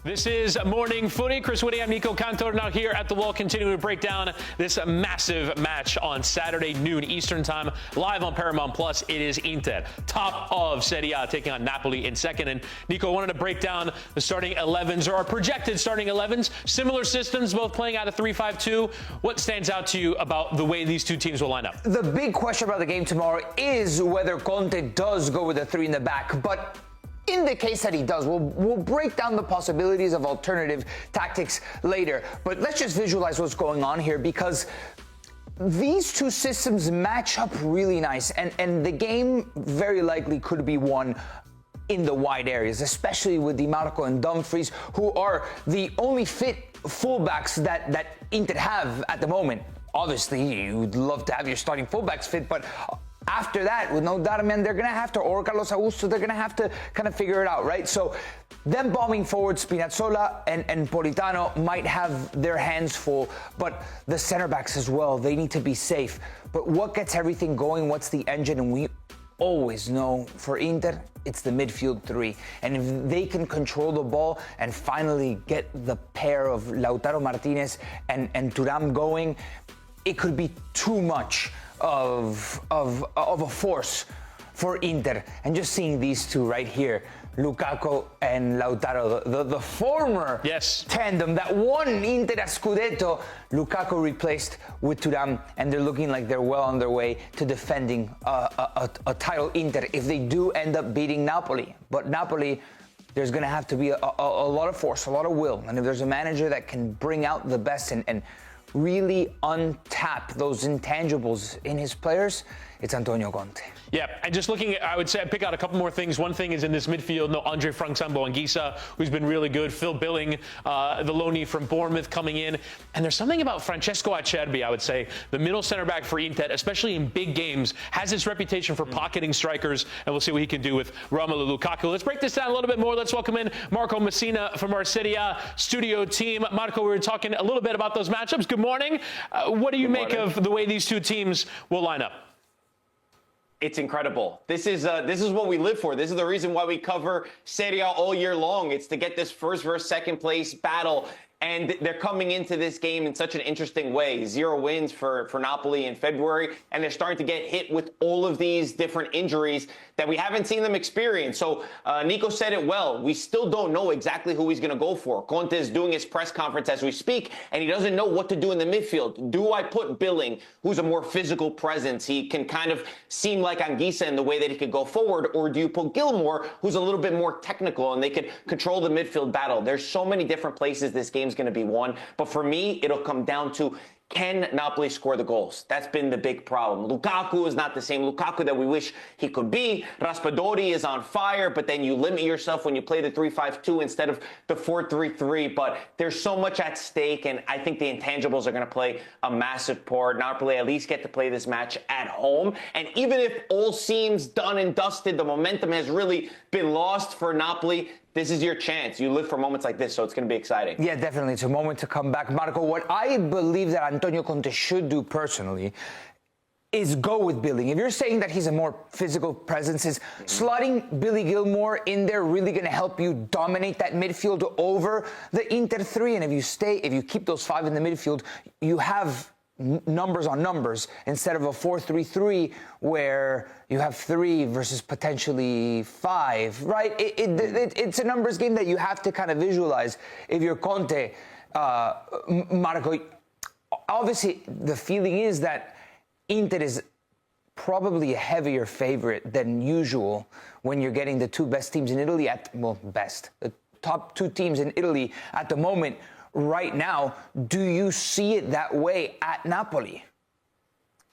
This is Morning Footy. Chris Whitty, I'm Nico Cantor, now here at the Wall, continuing to break down this massive match on Saturday noon Eastern Time, live on Paramount Plus. It is Inter, top of Serie A, taking on Napoli in second. And Nico, wanted to break down the starting 11s, or our projected starting 11s. Similar systems, both playing out of 3-5-2. What stands out to you about the way these two teams will line up? The big question about the game tomorrow is whether Conte does go with the three in the back. But in the case that he does, we'll break down the possibilities of alternative tactics later. But let's just visualize what's going on here, because these two systems match up really nice. And the game very likely could be won in the wide areas, especially with Di Marco and Dumfries, who are the only fit fullbacks that Inter have at the moment. Obviously, you'd love to have your starting fullbacks fit, but after that, with no doubt, man, they're going to have to, or Carlos Augusto, they're going to have to kind of figure it out, right? So them bombing forward, Spinazzola and Politano might have their hands full, but the center backs as well, they need to be safe. But what gets everything going? What's the engine? And we always know for Inter, it's the midfield three. And if they can control the ball and finally get the pair of Lautaro Martinez and Thuram going, it could be too much of a force for Inter. And just seeing these two right here, Lukaku and Lautaro, the former tandem that won Inter a Scudetto, Lukaku replaced with Thuram, and they're looking like they're well on their way to defending a title Inter if they do end up beating Napoli. But Napoli, there's going to have to be a lot of force, a lot of will. And if there's a manager that can bring out the best and really untap those intangibles in his players, it's Antonio Conte. Yeah, and just looking at, I would say, I'd pick out a couple more things. One thing is in this midfield, no Andre Frank Sambo-Anguissa, who's been really good. Phil Billing, the loanee from Bournemouth, coming in. And there's something about Francesco Acerbi, I would say, the middle center back for Inter, especially in big games, has this reputation for pocketing strikers, and we'll see what he can do with Romelu Lukaku. Let's break this down a little bit more. Let's welcome in Marco Messina from our Serie A studio team. Marco, we were talking a little bit about those matchups. Good morning. What do you make of the way these two teams will line up? It's incredible. This is what we live for. This is the reason why we cover Serie A all year long. It's to get this first versus second place battle. And they're coming into this game in such an interesting way. 0 wins for Napoli in February, and they're starting to get hit with all of these different injuries that we haven't seen them experience. So Nico said it well. We still don't know exactly who he's going to go for. Conte is doing his press conference as we speak, and he doesn't know what to do in the midfield. Do I put Billing, who's a more physical presence? He can kind of seem like Anguissa in the way that he could go forward, or do you put Gilmour, who's a little bit more technical, and they could control the midfield battle? There's so many different places this game's going to be won, but for me, it'll come down to, can Napoli score the goals? That's been the big problem. Lukaku is not the same Lukaku that we wish he could be. Raspadori is on fire, but then you limit yourself when you play the 3-5-2 instead of the 4-3-3. But there's so much at stake, and I think the intangibles are going to play a massive part. Napoli at least get to play this match at home. And even if all seems done and dusted, the momentum has really been lost for Napoli, this is your chance. You live for moments like this, so it's going to be exciting. Yeah, definitely. It's a moment to come back. Marco, what I believe that Antonio Conte should do personally is go with Billing. If you're saying that he's a more physical presence, is slotting Billy Gilmour in there really going to help you dominate that midfield over the Inter three? And if you keep those 5 in the midfield, you have numbers on numbers instead of a 4-3-3 where you have 3 versus potentially 5, right? It's a numbers game that you have to kind of visualize if you're Conte. Marco, obviously the feeling is that Inter is probably a heavier favorite than usual when you're getting the 2 best teams in Italy the top 2 teams in Italy at the moment. Right now, do you see it that way at Napoli?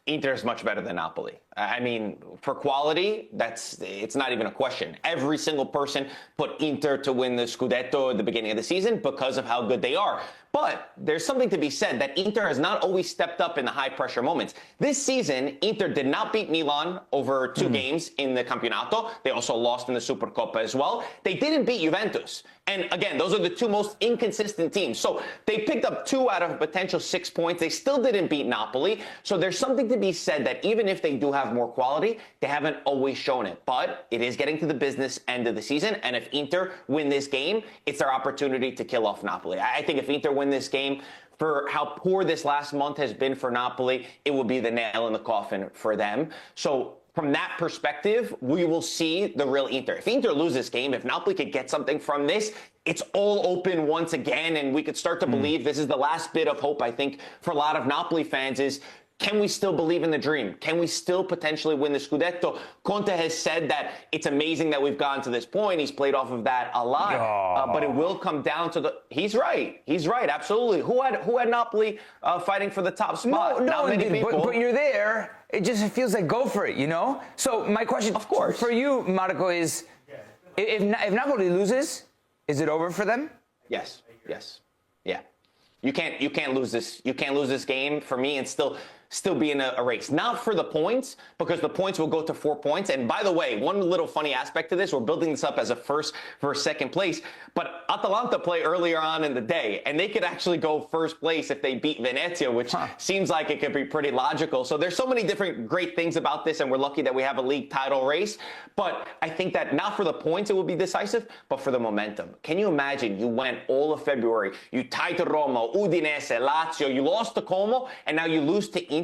Inter is much better than Napoli. I mean, for quality, it's not even a question. Every single person put Inter to win the Scudetto at the beginning of the season because of how good they are. But there's something to be said that Inter has not always stepped up in the high-pressure moments. This season, Inter did not beat Milan over 2 games in the Campionato. They also lost in the Supercoppa as well. They didn't beat Juventus. And again, those are the 2 most inconsistent teams. So they picked up 2 out of a potential 6 points. They still didn't beat Napoli. So there's something to be said that even if they do have have more quality. They haven't always shown it, but it is getting to the business end of the season. And if Inter win this game, it's their opportunity to kill off Napoli. I think if Inter win this game, for how poor this last month has been for Napoli, it will be the nail in the coffin for them. So from that perspective, we will see the real Inter. If Inter loses this game, if Napoli could get something from this, it's all open once again, and we could start to believe this is the last bit of hope, I think, for a lot of Napoli fans is, can we still believe in the dream? Can we still potentially win the Scudetto? Conte has said that it's amazing that we've gotten to this point. He's played off of that a lot, but it will come down to the. He's right. He's right. Absolutely. Who had Napoli fighting for the top spot? Not many people. But you're there. It just feels like go for it, you know. So my question, of course, for you, Marco, is if Napoli loses, is it over for them? Yes. Yeah. You can't lose this. You can't lose this game for me and still be in a race. Not for the points, because the points will go to 4 points. And by the way, one little funny aspect to this, we're building this up as a first versus second place, but Atalanta play earlier on in the day, and they could actually go first place if they beat Venezia, which seems like it could be pretty logical. So there's so many different great things about this, and we're lucky that we have a league title race. But I think that not for the points it will be decisive, but for the momentum. Can you imagine you went all of February, you tied to Roma, Udinese, Lazio, you lost to Como, and now you lose to Inter?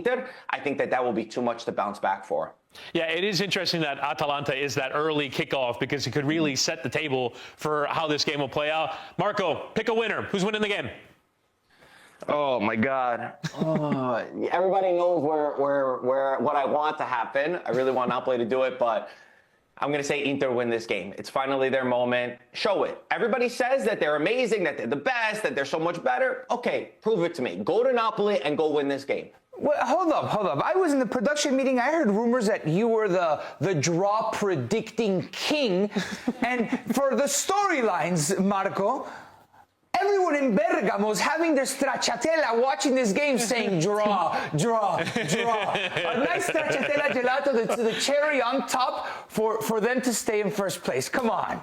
I think that will be too much to bounce back for. Yeah, it is interesting that Atalanta is that early kickoff because it could really set the table for how this game will play out. Marco, pick a winner. Who's winning the game? Oh my God! Everybody knows where what I want to happen. I really want Napoli to do it, but I'm going to say Inter win this game. It's finally their moment. Show it. Everybody says that they're amazing, that they're the best, that they're so much better. Okay, prove it to me. Go to Napoli and go win this game. Well, hold up. I was in the production meeting. I heard rumors that you were the draw predicting king. And for the storylines, Marco, everyone in Bergamo is having their stracciatella watching this game saying draw. A nice stracciatella gelato to the cherry on top for them to stay in first place. Come on.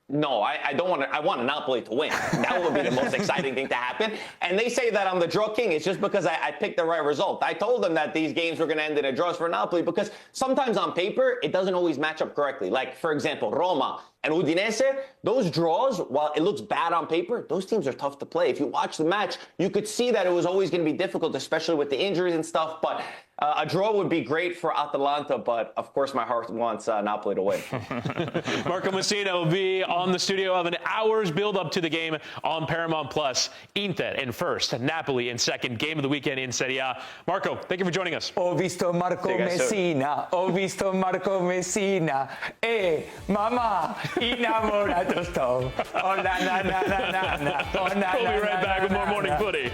No, I don't want to. I want Napoli to win. That would be the most exciting thing to happen. And they say that I'm the draw king. It's just because I picked the right result. I told them that these games were going to end in a draws for Napoli because sometimes on paper, it doesn't always match up correctly. Like, for example, Roma and Udinese, those draws, while it looks bad on paper, those teams are tough to play. If you watch the match, you could see that it was always going to be difficult, especially with the injuries and stuff. But a draw would be great for Atalanta, but of course my heart wants Napoli to win. Marco Messina will be on the studio of an hour's build-up to the game on Paramount Plus. Inter in first, Napoli in second. Game of the weekend in Serie A. Marco, thank you for joining us. Ho visto Marco Messina. Ho visto Marco Messina. Mama, innamorato sto. Oh, na, na, na, na, na, na. Oh, na, We'll be na, right na, back na, with more na, Morning na. Footy.